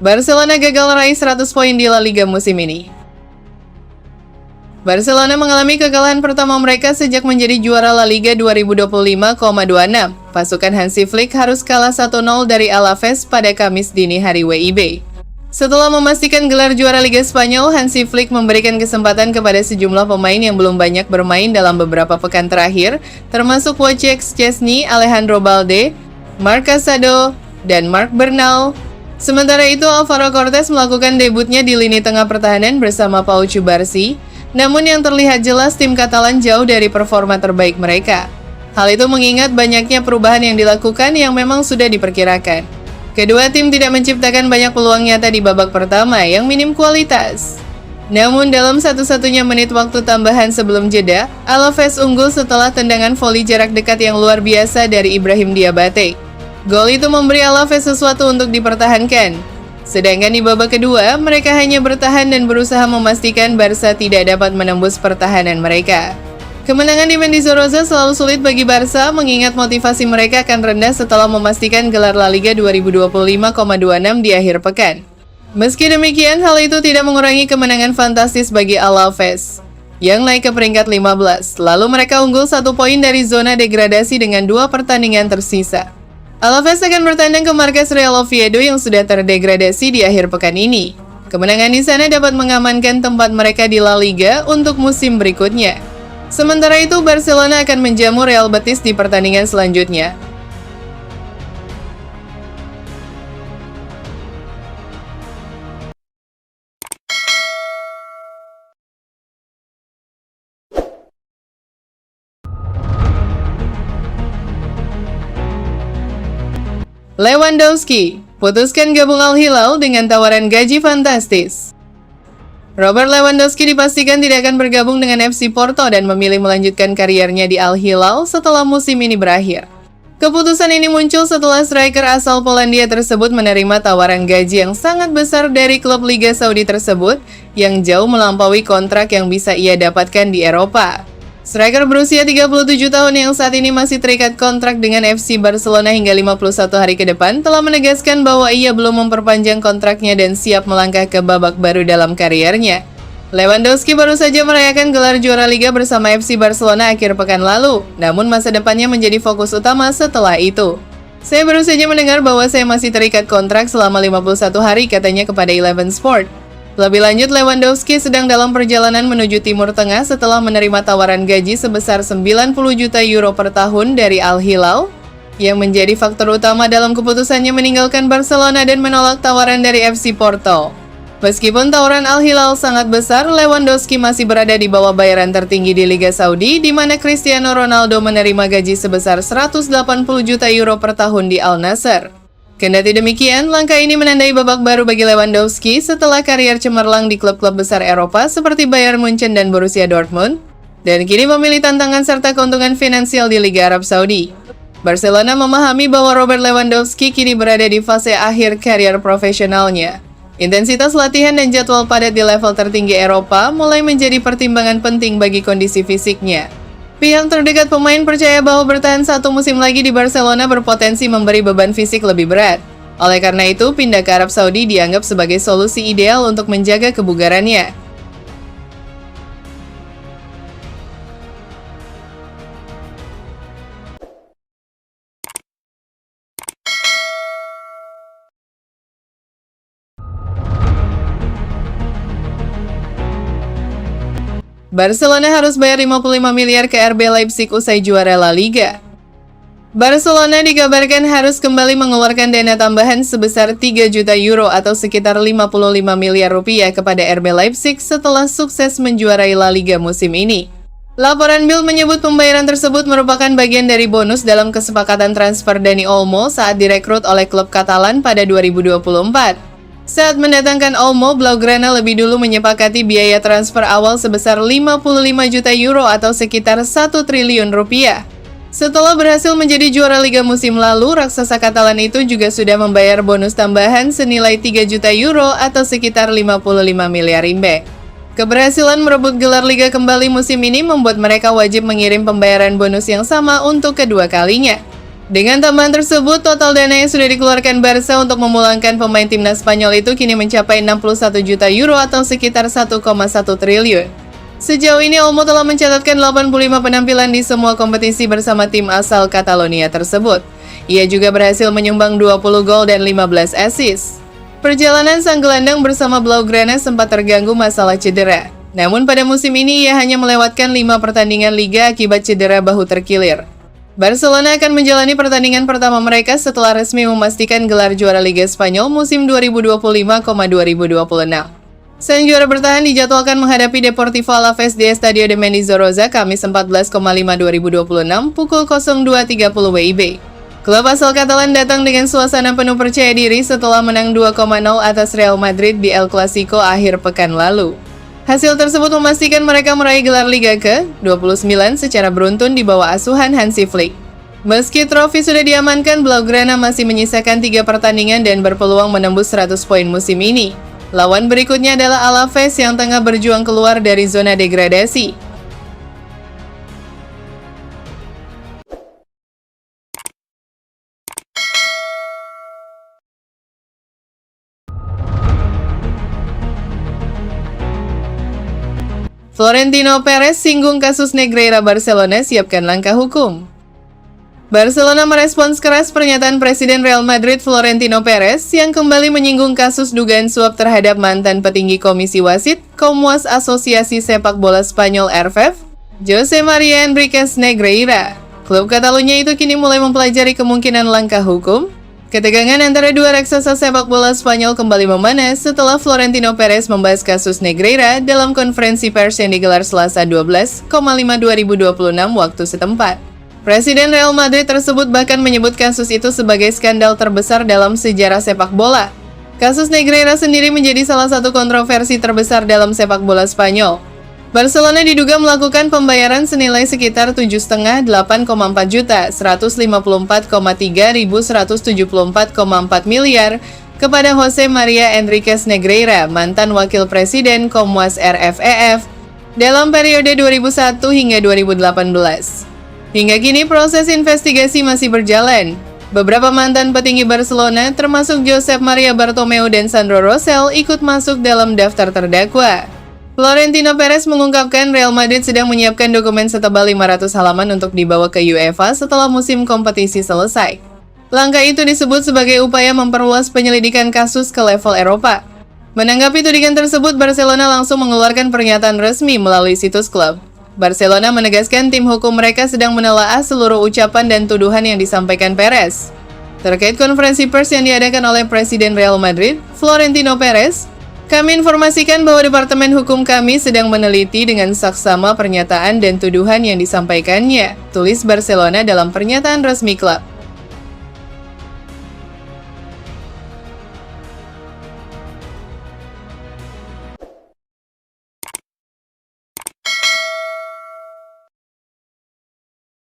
Barcelona gagal raih 100 poin di La Liga musim ini. Barcelona mengalami kekalahan pertama mereka sejak menjadi juara La Liga 2025,26. Pasukan Hansi Flick harus kalah 1-0 dari Alaves pada Kamis dini hari WIB. Setelah memastikan gelar juara Liga Spanyol, Hansi Flick memberikan kesempatan kepada sejumlah pemain yang belum banyak bermain dalam beberapa pekan terakhir, termasuk Wojciech Szczęsny, Alejandro Balde, Marc Casado, dan Marc Bernal. Sementara itu, Alvaro Cortés melakukan debutnya di lini tengah pertahanan bersama Pau Cubarsí. Namun yang terlihat jelas tim Katalan jauh dari performa terbaik mereka. Hal itu mengingat banyaknya perubahan yang dilakukan yang memang sudah diperkirakan. Kedua tim tidak menciptakan banyak peluang nyata di babak pertama yang minim kualitas. Namun dalam satu-satunya menit waktu tambahan sebelum jeda, Alaves unggul setelah tendangan voli jarak dekat yang luar biasa dari Ibrahim Diabate. Gol itu memberi Alaves sesuatu untuk dipertahankan. Sedangkan di babak kedua, mereka hanya bertahan dan berusaha memastikan Barca tidak dapat menembus pertahanan mereka. Kemenangan di Mendizorroza selalu sulit bagi Barca, mengingat motivasi mereka akan rendah setelah memastikan gelar La Liga 2025,26 di akhir pekan. Meski demikian, hal itu tidak mengurangi kemenangan fantastis bagi Alaves, yang naik ke peringkat 15, lalu mereka unggul 1 poin dari zona degradasi dengan 2 pertandingan tersisa. Alaves akan bertandang ke markas Real Oviedo yang sudah terdegradasi di akhir pekan ini. Kemenangan di sana dapat mengamankan tempat mereka di La Liga untuk musim berikutnya. Sementara itu, Barcelona akan menjamu Real Betis di pertandingan selanjutnya. Lewandowski putuskan gabung Al Hilal dengan tawaran gaji fantastis. Robert Lewandowski dipastikan tidak akan bergabung dengan FC Porto dan memilih melanjutkan kariernya di Al Hilal setelah musim ini berakhir. Keputusan ini muncul setelah striker asal Polandia tersebut menerima tawaran gaji yang sangat besar dari klub Liga Saudi tersebut yang jauh melampaui kontrak yang bisa ia dapatkan di Eropa. Striker berusia 37 tahun yang saat ini masih terikat kontrak dengan FC Barcelona hingga 51 hari ke depan telah menegaskan bahwa ia belum memperpanjang kontraknya dan siap melangkah ke babak baru dalam kariernya. Lewandowski baru saja merayakan gelar juara Liga bersama FC Barcelona akhir pekan lalu, namun masa depannya menjadi fokus utama setelah itu. Saya baru saja mendengar bahwa saya masih terikat kontrak selama 51 hari, katanya kepada Eleven Sport. Lebih lanjut, Lewandowski sedang dalam perjalanan menuju Timur Tengah setelah menerima tawaran gaji sebesar 90 juta euro per tahun dari Al Hilal, yang menjadi faktor utama dalam keputusannya meninggalkan Barcelona dan menolak tawaran dari FC Porto. Meskipun tawaran Al Hilal sangat besar, Lewandowski masih berada di bawah bayaran tertinggi di Liga Saudi, di mana Cristiano Ronaldo menerima gaji sebesar 180 juta euro per tahun di Al Nassr. Kendati demikian, langkah ini menandai babak baru bagi Lewandowski setelah karier cemerlang di klub-klub besar Eropa seperti Bayern Munchen dan Borussia Dortmund, dan kini memilih tantangan serta keuntungan finansial di Liga Arab Saudi. Barcelona memahami bahwa Robert Lewandowski kini berada di fase akhir karier profesionalnya. Intensitas latihan dan jadwal padat di level tertinggi Eropa mulai menjadi pertimbangan penting bagi kondisi fisiknya. Pihak terdekat pemain percaya bahwa bertahan 1 musim lagi di Barcelona berpotensi memberi beban fisik lebih berat. Oleh karena itu, pindah ke Arab Saudi dianggap sebagai solusi ideal untuk menjaga kebugarannya. Barcelona harus bayar 55 miliar ke RB Leipzig usai juara La Liga. Barcelona dikabarkan harus kembali mengeluarkan dana tambahan sebesar 3 juta euro atau sekitar 55 miliar rupiah kepada RB Leipzig setelah sukses menjuarai La Liga musim ini. Laporan Bild menyebut pembayaran tersebut merupakan bagian dari bonus dalam kesepakatan transfer Dani Olmo saat direkrut oleh klub Katalan pada 2024. Saat mendatangkan Olmo, Blaugrana lebih dulu menyepakati biaya transfer awal sebesar 55 juta euro atau sekitar 1 triliun rupiah. Setelah berhasil menjadi juara Liga musim lalu, raksasa Katalan itu juga sudah membayar bonus tambahan senilai 3 juta euro atau sekitar 55 miliar imbek. Keberhasilan merebut gelar Liga kembali musim ini membuat mereka wajib mengirim pembayaran bonus yang sama untuk kedua kalinya. Dengan tambahan tersebut, total dana yang sudah dikeluarkan Barca untuk memulangkan pemain timnas Spanyol itu kini mencapai 61 juta euro atau sekitar 1,1 triliun. Sejauh ini Olmo telah mencatatkan 85 penampilan di semua kompetisi bersama tim asal Catalonia tersebut. Ia juga berhasil menyumbang 20 gol dan 15 assist. Perjalanan sang gelandang bersama Blaugrana sempat terganggu masalah cedera. Namun pada musim ini ia hanya melewatkan 5 pertandingan liga akibat cedera bahu terkilir. Barcelona akan menjalani pertandingan pertama mereka setelah resmi memastikan gelar juara Liga Spanyol musim 2025-2026. Sang juara bertahan dijadwalkan menghadapi Deportivo Alavés di Estadio de Mendizorroza Kamis 14,5/2026 pukul 02.30 WIB. Klub asal Katalan datang dengan suasana penuh percaya diri setelah menang 2,0 atas Real Madrid di El Clasico akhir pekan lalu. Hasil tersebut memastikan mereka meraih gelar Liga ke-29 secara beruntun di bawah asuhan Hansi Flick. Meski trofi sudah diamankan, Blaugrana masih menyisakan 3 pertandingan dan berpeluang menembus 100 poin musim ini. Lawan berikutnya adalah Alavés yang tengah berjuang keluar dari zona degradasi. Florentino Perez singgung kasus Negreira, Barcelona siapkan langkah hukum. Barcelona merespons keras pernyataan Presiden Real Madrid Florentino Perez yang kembali menyinggung kasus dugaan suap terhadap mantan petinggi Komisi Wasit Komwas Asosiasi Sepak Bola Spanyol RFEF, Jose María Enríquez Negreira. Klub Catalunya itu kini mulai mempelajari kemungkinan langkah hukum. Ketegangan antara dua raksasa sepak bola Spanyol kembali memanas setelah Florentino Perez membahas kasus Negreira dalam konferensi pers yang digelar Selasa 12,5/2026 waktu setempat. Presiden Real Madrid tersebut bahkan menyebut kasus itu sebagai skandal terbesar dalam sejarah sepak bola. Kasus Negreira sendiri menjadi salah satu kontroversi terbesar dalam sepak bola Spanyol. Barcelona diduga melakukan pembayaran senilai sekitar 7,5-8,4 juta 154,3.174,4 miliar kepada Jose María Enríquez Negreira, mantan wakil presiden Komwas RFEF, dalam periode 2001 hingga 2018. Hingga kini proses investigasi masih berjalan. Beberapa mantan petinggi Barcelona, termasuk Josep Maria Bartomeu dan Sandro Rosell, ikut masuk dalam daftar terdakwa. Florentino Perez mengungkapkan Real Madrid sedang menyiapkan dokumen setebal 500 halaman untuk dibawa ke UEFA setelah musim kompetisi selesai. Langkah itu disebut sebagai upaya memperluas penyelidikan kasus ke level Eropa. Menanggapi tudingan tersebut, Barcelona langsung mengeluarkan pernyataan resmi melalui situs klub. Barcelona menegaskan tim hukum mereka sedang menelaah seluruh ucapan dan tuduhan yang disampaikan Perez. Terkait konferensi pers yang diadakan oleh Presiden Real Madrid, Florentino Perez, "Kami informasikan bahwa Departemen Hukum kami sedang meneliti dengan saksama pernyataan dan tuduhan yang disampaikannya," tulis Barcelona dalam pernyataan resmi klub.